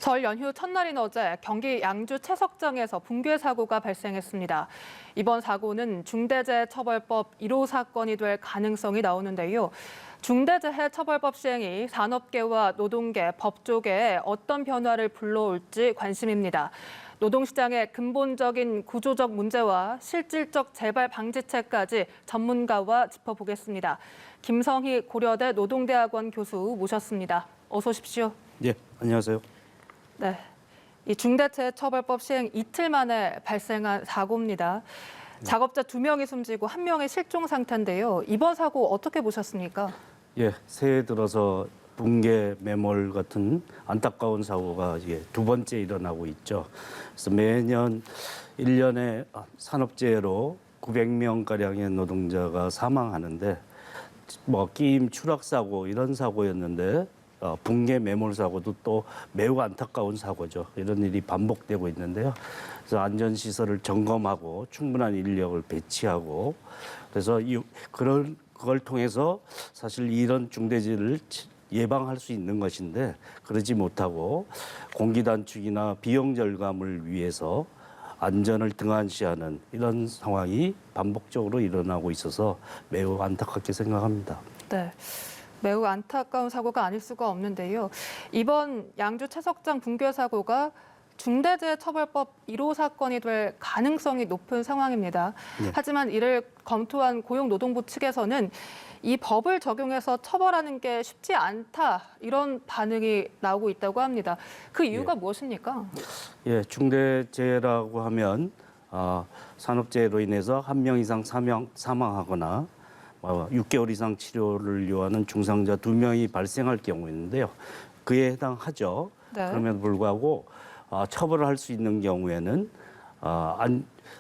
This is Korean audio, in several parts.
설 연휴 첫날인 어제 경기 양주 채석장에서 붕괴 사고가 발생했습니다. 이번 사고는 중대재해처벌법 1호 사건이 될 가능성이 나오는데요. 중대재해처벌법 시행이 산업계와 노동계, 법조계에 어떤 변화를 불러올지 관심입니다. 노동시장의 근본적인 구조적 문제와 실질적 재발 방지책까지 전문가와 짚어보겠습니다. 김성희 고려대 노동대학원 교수 모셨습니다. 어서 오십시오. 예, 안녕하세요. 네, 이 중대재해처벌법 시행 이틀 만에 발생한 사고입니다. 작업자 2명이 숨지고 1명이 실종 상태인데요. 이번 사고 어떻게 보셨습니까? 예, 새해 들어서 붕괴, 매몰 같은 안타까운 사고가 이게 두 번째 일어나고 있죠. 그래서 매년 1년에 산업재해로 900명가량의 노동자가 사망하는데 끼임 추락 사고 이런 사고였는데 붕괴 매몰 사고도 또 매우 안타까운 사고죠. 이런 일이 반복되고 있는데요. 그래서 안전 시설을 점검하고 충분한 인력을 배치하고 그래서 그걸 통해서 사실 이런 중대재해를 예방할 수 있는 것인데 그러지 못하고 공기 단축이나 비용 절감을 위해서 안전을 등한시하는 이런 상황이 반복적으로 일어나고 있어서 매우 안타깝게 생각합니다. 네. 매우 안타까운 사고가 아닐 수가 없는데요. 이번 양주 채석장 붕괴 사고가 중대재해처벌법 1호 사건이 될 가능성이 높은 상황입니다. 네. 하지만 이를 검토한 고용노동부 측에서는 이 법을 적용해서 처벌하는 게 쉽지 않다 이런 반응이 나오고 있다고 합니다. 그 이유가 무엇입니까? 예, 중대재해라고 하면 산업재해로 인해서 1명 이상 사망하거나 6개월 이상 치료를 요하는 중상자 2명이 발생할 경우인데요. 그에 해당하죠. 네. 그럼에도 불구하고 처벌을 할 수 있는 경우에는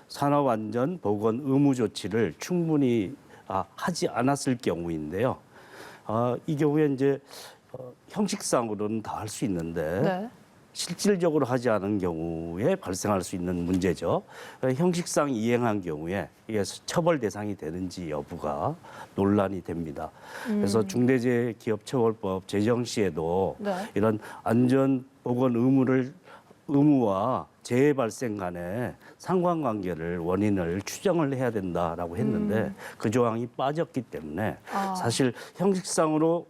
산업안전보건 의무 조치를 충분히 하지 않았을 경우인데요. 이 경우에 이제 형식상으로는 다 할 수 있는데 네. 실질적으로 하지 않은 경우에 발생할 수 있는 문제죠. 형식상 이행한 경우에 이게 처벌 대상이 되는지 여부가 논란이 됩니다. 그래서 중대재해기업처벌법 제정 시에도 네. 이런 안전보건 의무와 재해 발생 간의 상관관계를 원인을 추정을 해야 된다라고 했는데 그 조항이 빠졌기 때문에 사실 형식상으로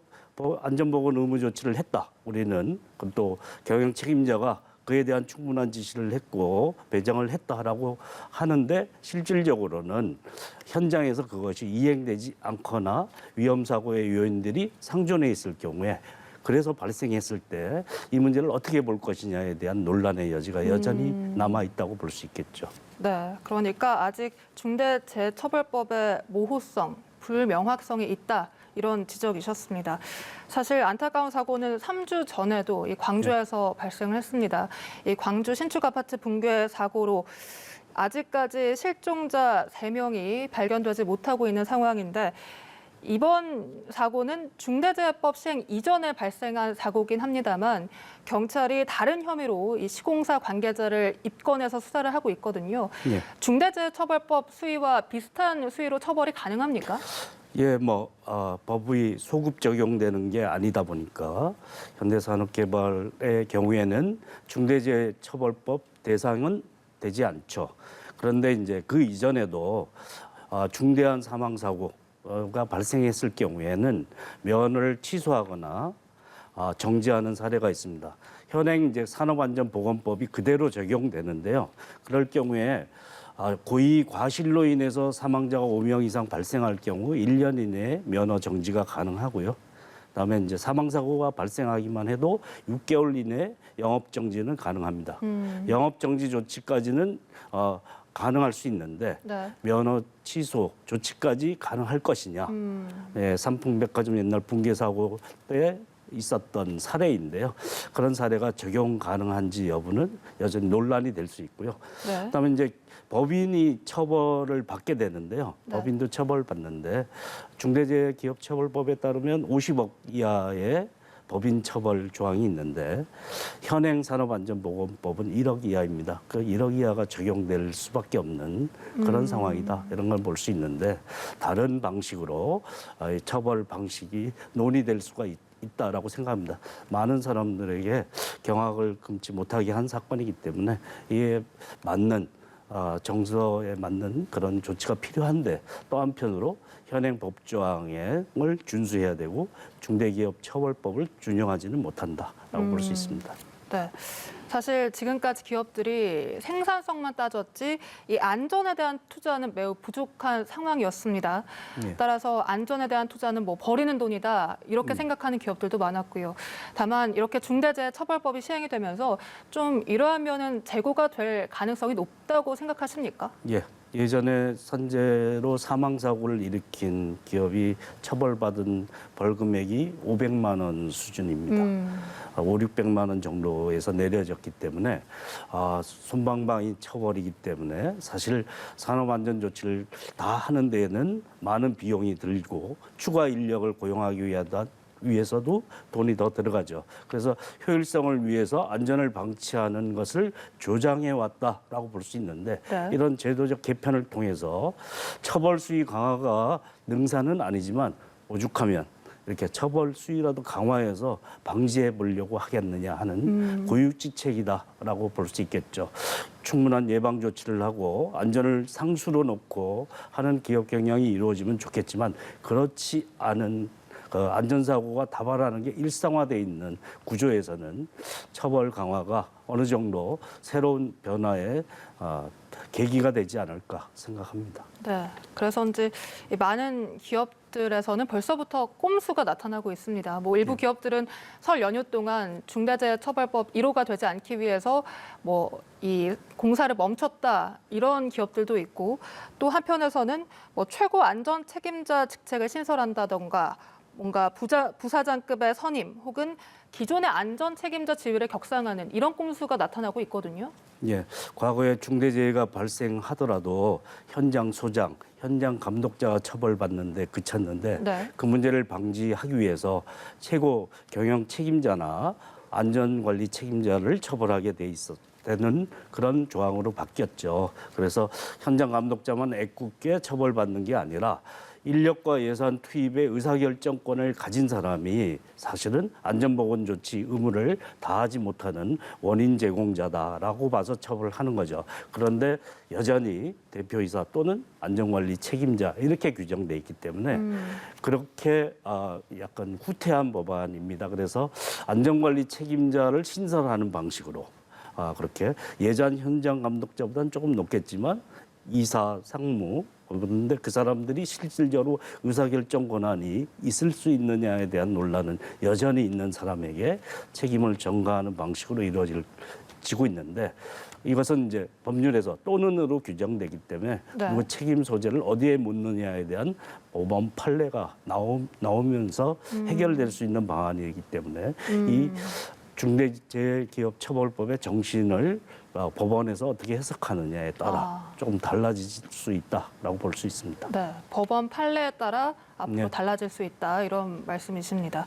안전보건 의무 조치를 했다. 우리는 또 경영 책임자가 그에 대한 충분한 지시를 했고 배정을 했다라고 하는데 실질적으로는 현장에서 그것이 이행되지 않거나 위험사고의 요인들이 상존해 있을 경우에 그래서 발생했을 때 이 문제를 어떻게 볼 것이냐에 대한 논란의 여지가 여전히 남아 있다고 볼 수 있겠죠. 네, 그러니까 아직 중대재해처벌법의 모호성, 불명확성이 있다. 이런 지적이셨습니다. 사실 안타까운 사고는 3주 전에도 이 광주에서 발생을 했습니다. 이 광주 신축 아파트 붕괴 사고로 아직까지 실종자 3명이 발견되지 못하고 있는 상황인데 이번 사고는 중대재해법 시행 이전에 발생한 사고긴 합니다만 경찰이 다른 혐의로 이 시공사 관계자를 입건해서 수사를 하고 있거든요. 네. 중대재해처벌법 수위와 비슷한 수위로 처벌이 가능합니까? 예, 법이 소급 적용되는 게 아니다 보니까 현대산업개발의 경우에는 중대재해처벌법 대상은 되지 않죠. 그런데 이제 그 이전에도 중대한 사망사고가 발생했을 경우에는 면허를 취소하거나 정지하는 사례가 있습니다. 현행 이제 산업안전보건법이 그대로 적용되는데요. 그럴 경우에 고의 과실로 인해서 사망자가 5명 이상 발생할 경우 1년 이내에 면허 정지가 가능하고요. 그다음에 이제 사망사고가 발생하기만 해도 6개월 이내에 영업 정지는 가능합니다. 영업 정지 조치까지는 가능할 수 있는데 네. 면허 취소 조치까지 가능할 것이냐. 예, 삼풍백화점 옛날 붕괴 사고에 있었던 사례인데요. 그런 사례가 적용 가능한지 여부는 여전히 논란이 될 수 있고요. 네. 그다음에 이제 법인이 처벌을 받게 되는데요. 네. 법인도 처벌받는데 중대재해기업처벌법에 따르면 50억 이하의 법인 처벌 조항이 있는데 현행 산업안전보건법은 1억 이하입니다. 그 1억 이하가 적용될 수밖에 없는 그런 상황이다. 이런 걸 볼 수 있는데 다른 방식으로 처벌 방식이 논의될 수가 있다라고 생각합니다. 많은 사람들에게 경악을 금치 못하게 한 사건이기 때문에 이에 맞는 정서에 맞는 그런 조치가 필요한데 또 한편으로 현행 법조항을 준수해야 되고 중대기업처벌법을 준용하지는 못한다라고 볼 수 있습니다. 네. 사실 지금까지 기업들이 생산성만 따졌지 이 안전에 대한 투자는 매우 부족한 상황이었습니다. 예. 따라서 안전에 대한 투자는 뭐 버리는 돈이다 이렇게 생각하는 기업들도 많았고요. 다만 이렇게 중대재해처벌법이 시행이 되면서 좀 이러한 면은 재고가 될 가능성이 높다고 생각하십니까? 예. 예전에 산재로 사망 사고를 일으킨 기업이 처벌받은 벌금액이 500만 원 수준입니다. 5, 600만 원 정도에서 내려졌기 때문에 솜방망이 처벌이기 때문에 사실 산업안전조치를 다 하는 데에는 많은 비용이 들고 추가 인력을 고용하기 위해서도 돈이 더 들어가죠. 그래서 효율성을 위해서 안전을 방치하는 것을 조장해 왔다라고 볼 수 있는데 네. 이런 제도적 개편을 통해서 처벌 수위 강화가 능사는 아니지만 오죽하면 이렇게 처벌 수위라도 강화해서 방지해 보려고 하겠느냐 하는 고유지책이다라고 볼 수 있겠죠. 충분한 예방 조치를 하고 안전을 상수로 놓고 하는 기업 경영이 이루어지면 좋겠지만 그렇지 않은 안전사고가 다발하는 게 일상화되어 있는 구조에서는 처벌 강화가 어느 정도 새로운 변화의 계기가 되지 않을까 생각합니다. 네. 그래서인지 이 많은 기업들에서는 벌써부터 꼼수가 나타나고 있습니다. 뭐 일부 기업들은 설 연휴 동안 중대재해처벌법 1호가 되지 않기 위해서 뭐 이 공사를 멈췄다 이런 기업들도 있고 또 한편에서는 뭐 최고 안전 책임자 직책을 신설한다던가 뭔가 부사장급의 선임 혹은 기존의 안전 책임자 지위를 격상하는 이런 꼼수가 나타나고 있거든요. 예, 과거에 중대재해가 발생하더라도 현장 소장, 현장 감독자가 처벌받는데 그쳤는데 네. 그 문제를 방지하기 위해서 최고 경영 책임자나 안전관리 책임자를 처벌하게 돼 되는 그런 조항으로 바뀌었죠. 그래서 현장 감독자만 애꿎게 처벌받는 게 아니라 인력과 예산 투입의 의사결정권을 가진 사람이 사실은 안전보건 조치 의무를 다하지 못하는 원인 제공자다라고 봐서 처벌하는 거죠. 그런데 여전히 대표이사 또는 안전관리 책임자 이렇게 규정돼 있기 때문에 그렇게 약간 후퇴한 법안입니다. 그래서 안전관리 책임자를 신설하는 방식으로 그렇게 예전 현장 감독자보다는 조금 높겠지만 이사, 상무 그런데 그 사람들이 실질적으로 의사결정 권한이 있을 수 있느냐에 대한 논란은 여전히 있는 사람에게 책임을 전가하는 방식으로 이루어지고 있는데 이것은 이제 법률에서 또는으로 규정되기 때문에 네. 그 책임 소재를 어디에 묻느냐에 대한 법원 판례가 나오면서 해결될 수 있는 방안이기 때문에 이 중대재해기업처벌법의 정신을 법원에서 어떻게 해석하느냐에 따라 조금 달라질 수 있다라고 볼 수 있습니다. 네, 법원 판례에 따라 앞으로 네. 달라질 수 있다 이런 말씀이십니다.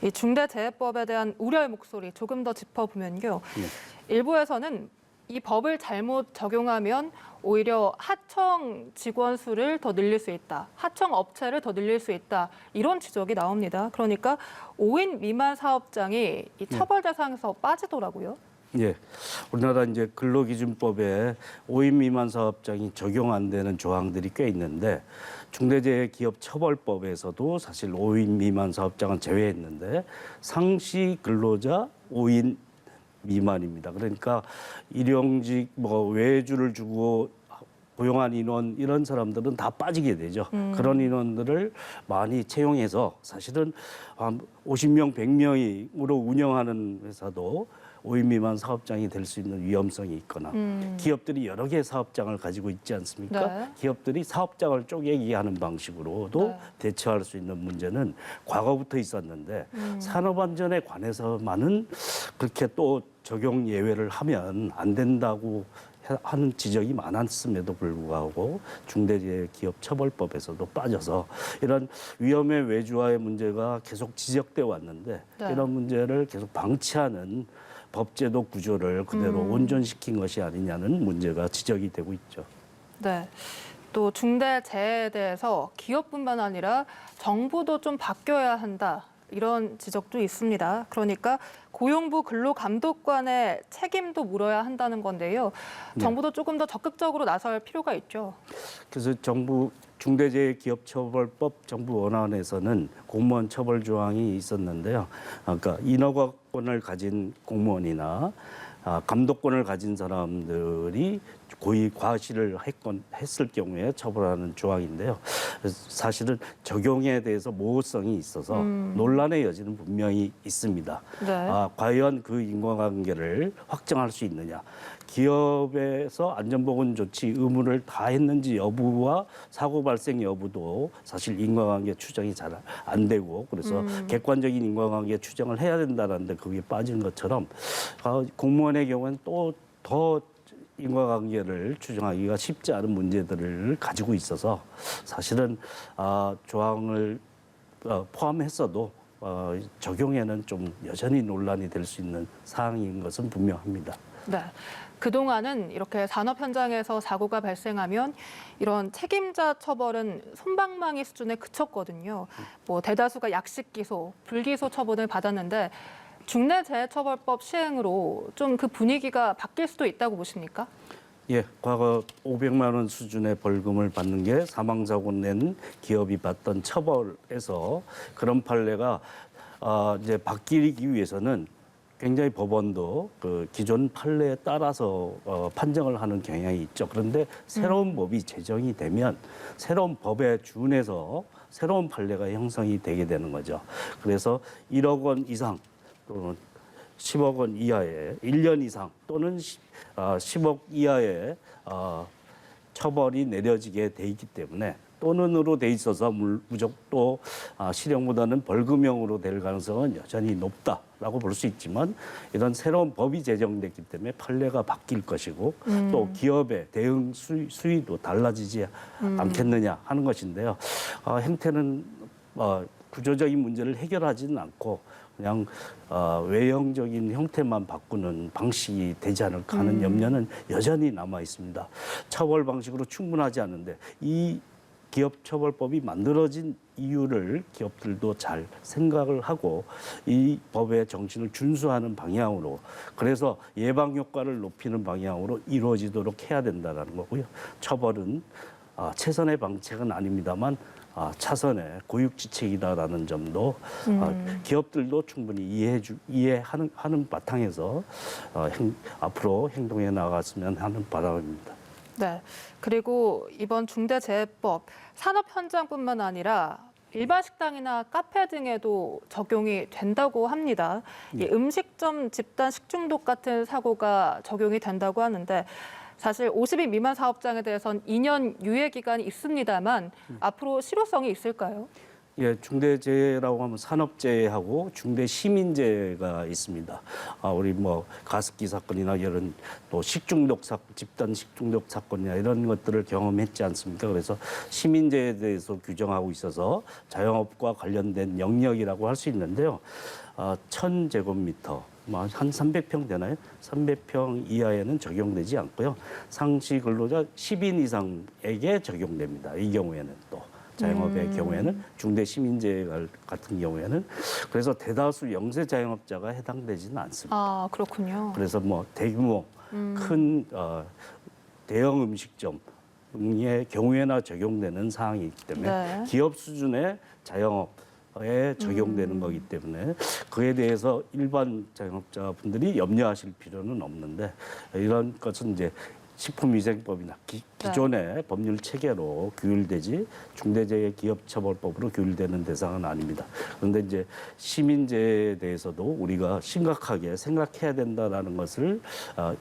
이 중대재해법에 대한 우려의 목소리 조금 더 짚어보면요. 일부에서는 이 법을 잘못 적용하면 오히려 하청 직원 수를 더 늘릴 수 있다. 하청 업체를 더 늘릴 수 있다. 이런 지적이 나옵니다. 그러니까 5인 미만 사업장이 이 처벌 대상에서 빠지더라고요. 예. 우리나라 이제 근로기준법에 5인 미만 사업장이 적용 안 되는 조항들이 꽤 있는데 중대재해기업처벌법에서도 사실 5인 미만 사업장은 제외했는데 상시 근로자 5인 미만입니다. 그러니까 일용직 외주를 주고 고용한 인원 이런 사람들은 다 빠지게 되죠. 그런 인원들을 많이 채용해서 사실은 한 50명, 100명으로 운영하는 회사도 5인 미만 사업장이 될 수 있는 위험성이 있거나 기업들이 여러 개의 사업장을 가지고 있지 않습니까? 네. 기업들이 사업장을 쪼개기 하는 방식으로도 네. 대처할 수 있는 문제는 과거부터 있었는데 산업안전에 관해서만은 그렇게 또 적용 예외를 하면 안 된다고 하는 지적이 많았음에도 불구하고 중대재해기업처벌법에서도 빠져서 이런 위험의 외주화의 문제가 계속 지적돼 왔는데 네. 이런 문제를 계속 방치하는 법제도 구조를 그대로 온전시킨 것이 아니냐는 문제가 지적이 되고 있죠. 네. 또 중대재해에 대해서 기업뿐만 아니라 정부도 좀 바뀌어야 한다. 이런 지적도 있습니다. 그러니까 고용부 근로감독관의 책임도 물어야 한다는 건데요. 정부도 조금 더 적극적으로 나설 필요가 있죠. 그래서 정부 중대재해기업처벌법 정부 원안에서는 공무원 처벌 조항이 있었는데요. 그러니까 인허가권을 가진 공무원이나 감독권을 가진 사람들이 고의 과실을 했을 경우에 처벌하는 조항인데요. 사실은 적용에 대해서 모호성이 있어서 논란의 여지는 분명히 있습니다. 네. 과연 그 인과관계를 확정할 수 있느냐. 기업에서 안전보건 조치 의무를 다했는지 여부와 사고 발생 여부도 사실 인과관계 추정이 잘 안 되고 그래서 객관적인 인과관계 추정을 해야 된다는데 그게 빠진 것처럼 공무원의 경우는 또 더 인과관계를 추정하기가 쉽지 않은 문제들을 가지고 있어서 사실은 조항을 포함했어도 적용에는 좀 여전히 논란이 될 수 있는 사항인 것은 분명합니다. 네. 그동안은 이렇게 산업 현장에서 사고가 발생하면 이런 책임자 처벌은 솜방망이 수준에 그쳤거든요. 뭐 대다수가 약식 기소, 불기소 처분을 받았는데 중대재해처벌법 시행으로 좀 그 분위기가 바뀔 수도 있다고 보십니까? 예, 과거 500만 원 수준의 벌금을 받는 게 사망사고 낸 기업이 받던 처벌에서 그런 판례가 이제 바뀌기 위해서는 굉장히 법원도 그 기존 판례에 따라서 판정을 하는 경향이 있죠. 그런데 새로운 법이 제정이 되면 새로운 법에 준해서 새로운 판례가 형성이 되게 되는 거죠. 그래서 1억 원 이상 또는 10억 원 이하의 1년 이상 또는 10억 이하의 처벌이 내려지게 돼 있기 때문에 또는으로 돼 있어서 무조건 또 실형보다는 벌금형으로 될 가능성은 여전히 높다라고 볼 수 있지만 이런 새로운 법이 제정됐기 때문에 판례가 바뀔 것이고 또 기업의 대응 수위도 달라지지 않겠느냐 하는 것인데요. 행태는 구조적인 문제를 해결하지는 않고 그냥 외형적인 형태만 바꾸는 방식이 되지 않을까 하는 염려는 여전히 남아 있습니다. 처벌 방식으로 충분하지 않은데 이 기업처벌법이 만들어진 이유를 기업들도 잘 생각을 하고 이 법의 정신을 준수하는 방향으로 그래서 예방 효과를 높이는 방향으로 이루어지도록 해야 된다는 거고요. 처벌은 최선의 방책은 아닙니다만 차선의 고육지책이다라는 점도 기업들도 충분히 이해하는 바탕에서 앞으로 행동해 나갔으면 하는 바람입니다. 네. 그리고 이번 중대재해법 산업 현장뿐만 아니라 일반 식당이나 카페 등에도 적용이 된다고 합니다. 이 음식점 집단 식중독 같은 사고가 적용이 된다고 하는데 사실 50인 미만 사업장에 대해서는 2년 유예 기간이 있습니다만 앞으로 실효성이 있을까요? 예, 중대재해라고 하면 산업재해하고 중대시민재해가 있습니다. 우리 뭐 가습기 사건이나 이런 또 식중독 집단 식중독 사건이나 이런 것들을 경험했지 않습니까? 그래서 시민재해에 대해서 규정하고 있어서 자영업과 관련된 영역이라고 할 수 있는데요. 1000제곱미터 한 300평 되나요? 300평 이하에는 적용되지 않고요. 상시 근로자 10인 이상에게 적용됩니다. 이 경우에는 또. 자영업의 경우에는 중대 시민재해 같은 경우에는 그래서 대다수 영세 자영업자가 해당되지는 않습니다. 그렇군요. 그래서 뭐 대규모 큰 대형 음식점의 경우에나 적용되는 사항이기 때문에 네. 기업 수준의 자영업에 적용되는 거기 때문에 그에 대해서 일반 자영업자분들이 염려하실 필요는 없는데 이런 것은 이제 식품위생법이나 기존의 법률 체계로 규율되지 중대재해기업처벌법으로 규율되는 대상은 아닙니다. 그런데 이제 시민재해에 대해서도 우리가 심각하게 생각해야 된다라는 것을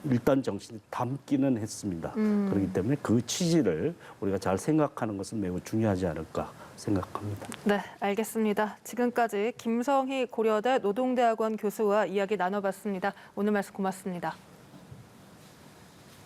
일단 정신에 담기는 했습니다. 그렇기 때문에 그 취지를 우리가 잘 생각하는 것은 매우 중요하지 않을까 생각합니다. 네, 알겠습니다. 지금까지 김성희 고려대 노동대학원 교수와 이야기 나눠봤습니다. 오늘 말씀 고맙습니다.